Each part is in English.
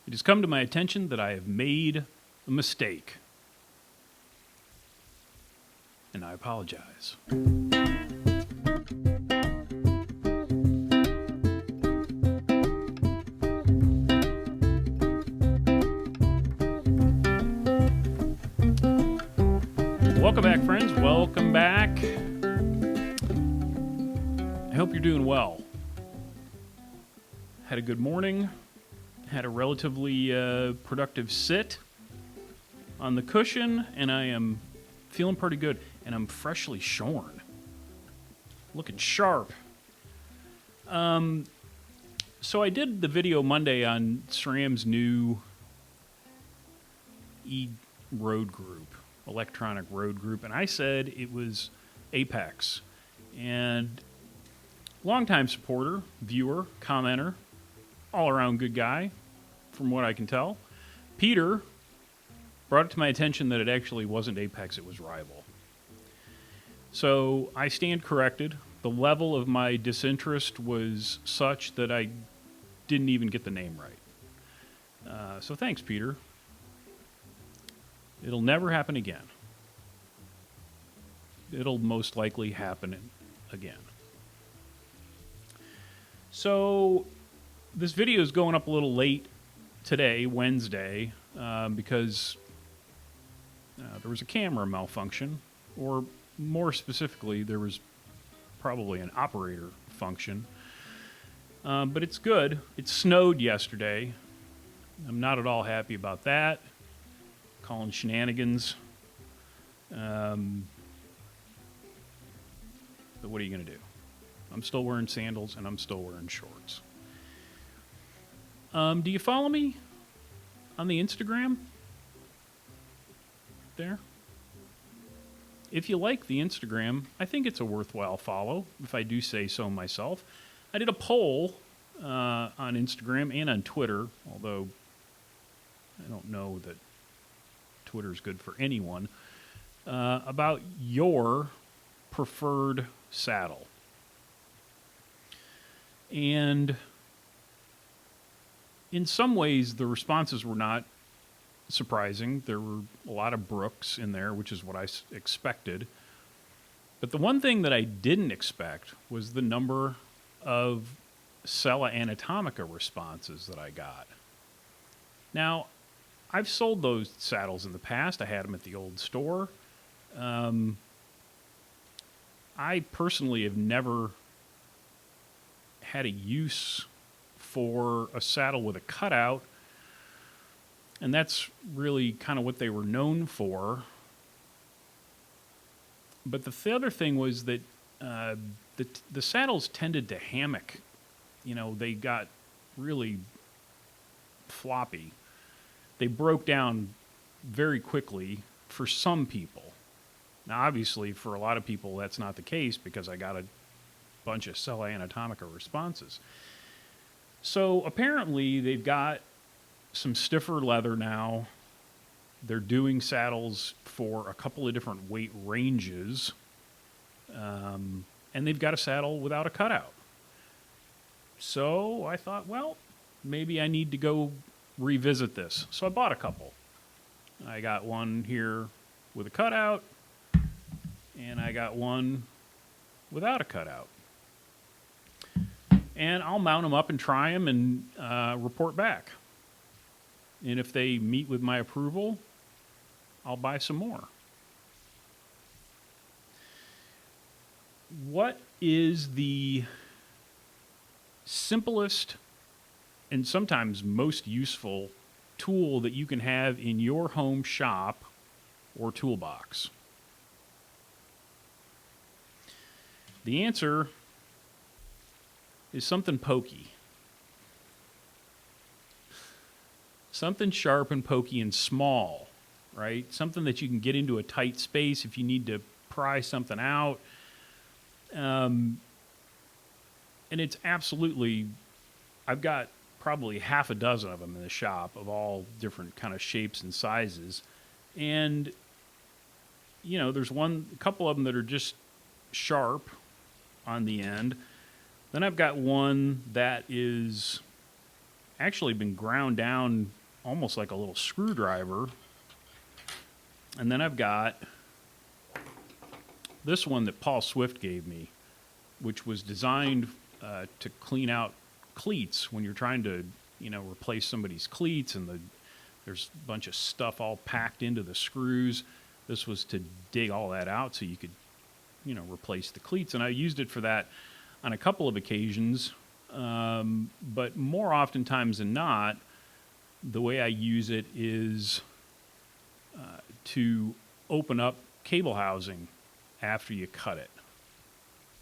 It has come to my attention that I have made a mistake. And I apologize. Welcome back, friends. Welcome back. I hope you're doing well. Had a good morning. Had a relatively productive sit on the cushion, and I am feeling pretty good. And I'm freshly shorn. Looking sharp. So I did the video Monday on SRAM's new road group, electronic road group, and I said it was Apex. And longtime supporter, viewer, commenter, all-around good guy, from what I can tell, Peter brought it to my attention that it actually wasn't Apex, it was Rival. So I stand corrected. The level of my disinterest was such that I didn't even get the name right. So thanks, Peter. It'll never happen again. It'll most likely happen again. So this video is going up a little late today, Wednesday, because there was a camera malfunction, or more specifically, there was probably an operator function. But it's good. It snowed yesterday. I'm not at all happy about that. Calling shenanigans. But what are you going to do? I'm still wearing sandals and I'm still wearing shorts. Do you follow me on the Instagram? There? If you like the Instagram, I think it's a worthwhile follow, if I do say so myself. I did a poll on Instagram and on Twitter, although I don't know that Twitter's good for anyone, about your preferred saddle. And in some ways, the responses were not surprising. There were a lot of Brooks in there, which is what I expected. But the one thing that I didn't expect was the number of Sella Anatomica responses that I got. Now, I've sold those saddles in the past. I had them at the old store. I personally have never had a use for a saddle with a cutout, and that's really kind of what they were known for. But the other thing was that the saddles tended to hammock. You know, they got really floppy. They broke down very quickly for some people. Now, obviously, for a lot of people, that's not the case because I got a bunch of Sella Anatomica responses. So apparently, they've got some stiffer leather now. They're doing saddles for a couple of different weight ranges. And they've got a saddle without a cutout. So I thought, well, maybe I need to go revisit this. So I bought a couple. I got one here with a cutout, and I got one without a cutout. And I'll mount them up and try them and report back. And if they meet with my approval, I'll buy some more. What is the simplest and sometimes most useful tool that you can have in your home shop or toolbox? The answer is something pokey. Something sharp and pokey and small, right? Something that you can get into a tight space if you need to pry something out. And it's absolutely, I've got probably half a dozen of them in the shop of all different kind of shapes and sizes. And, you know, there's a couple of them that are just sharp on the end. Then I've got one that is actually been ground down almost like a little screwdriver. And then I've got this one that Paul Swift gave me, which was designed to clean out cleats when you're trying to, replace somebody's cleats, and there's a bunch of stuff all packed into the screws. This was to dig all that out so you could, replace the cleats. And I used it for that on a couple of occasions, but more oftentimes than not, the way I use it is to open up cable housing after you cut it.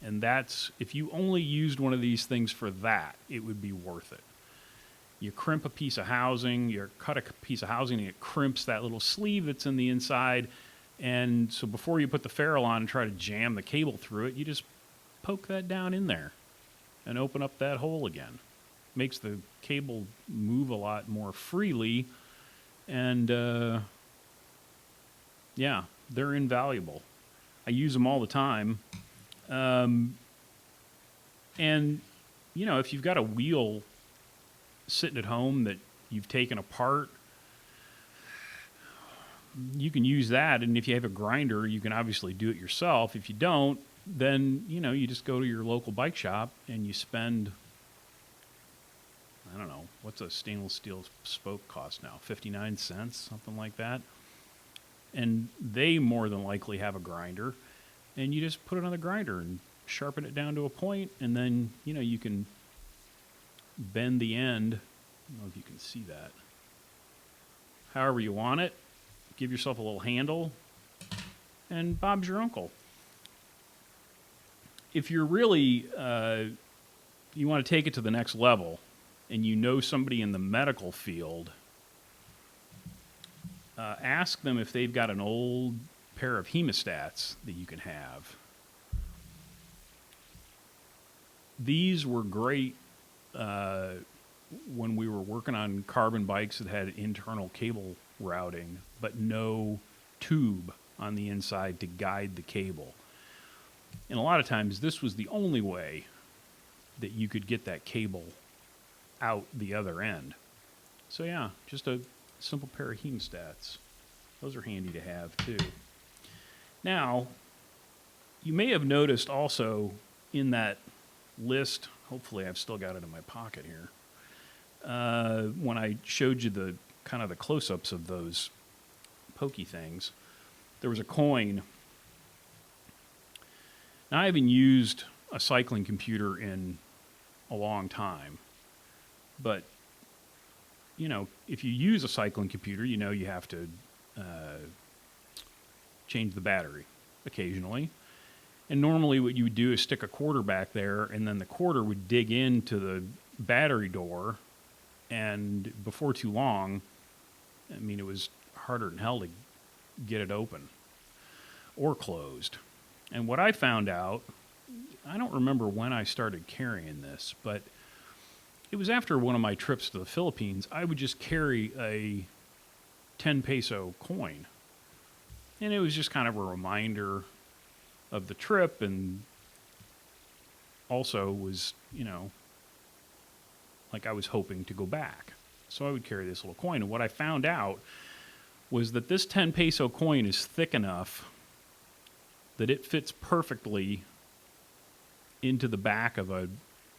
And that's, if you only used one of these things for that, it would be worth it. You crimp a piece of housing, you cut a piece of housing, and it crimps that little sleeve that's in the inside. And so before you put the ferrule on and try to jam the cable through it, you just poke that down in there and open up that hole again. Makes the cable move a lot more freely. And, yeah, they're invaluable. I use them all the time. And, if you've got a wheel sitting at home that you've taken apart, you can use that. And if you have a grinder, you can obviously do it yourself. If you don't, then, you just go to your local bike shop and you spend, I don't know, what's a stainless steel spoke cost now? 59 cents, something like that. And they more than likely have a grinder. And you just put it on the grinder and sharpen it down to a point, and then, you can bend the end. I don't know if you can see that. However you want it. Give yourself a little handle, and Bob's your uncle. If you're really, you want to take it to the next level, and you know somebody in the medical field, ask them if they've got an old pair of hemostats that you can have. These were great when we were working on carbon bikes that had internal cable routing, but no tube on the inside to guide the cable. And a lot of times this was the only way that you could get that cable out the other end. So yeah, just a simple pair of hemostats. Those are handy to have too. Now, you may have noticed also in that list, hopefully I've still got it in my pocket here, when I showed you the kind of the close-ups of those pokey things, there was a coin. Now, I haven't used a cycling computer in a long time, but, if you use a cycling computer, you have to change the battery occasionally. And normally what you would do is stick a quarter back there, and then the quarter would dig into the battery door, and before too long, it was harder than hell to get it open or closed. And what I found out, I don't remember when I started carrying this, but it was after one of my trips to the Philippines. I would just carry a 10 peso coin. And it was just kind of a reminder of the trip, and also was, like I was hoping to go back. So I would carry this little coin. And what I found out was that this 10 peso coin is thick enough that it fits perfectly into the back of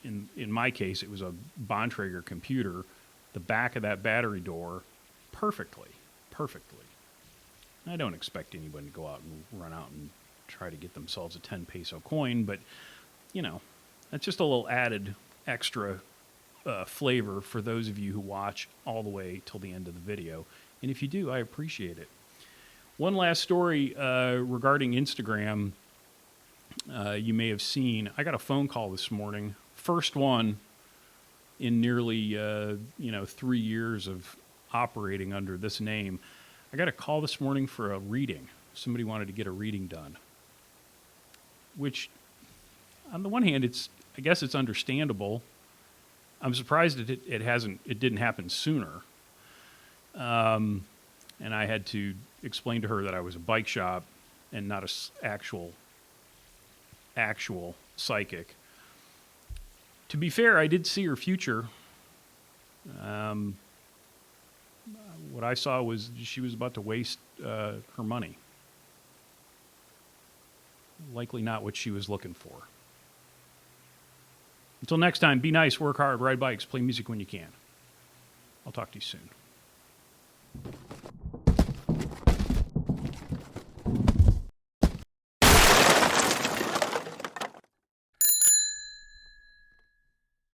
in my case, it was a Bontrager computer, the back of that battery door, perfectly. I don't expect anybody to go out and run out and try to get themselves a 10 peso coin, but, that's just a little added extra flavor for those of you who watch all the way till the end of the video. And if you do, I appreciate it. One last story regarding Instagram. You may have seen, I got a phone call this morning, first one in nearly 3 years of operating under this name. I got a call this morning for a reading. Somebody wanted to get a reading done, which on the one hand, I guess it's understandable. I'm surprised it didn't happen sooner. And I had to explain to her that I was a bike shop and not a actual psychic. To be fair, I did see her future, What I saw was she was about to waste her money. Likely not what she was looking for. Until next time, be nice, work hard, ride bikes, play music when you can. I'll talk to you soon.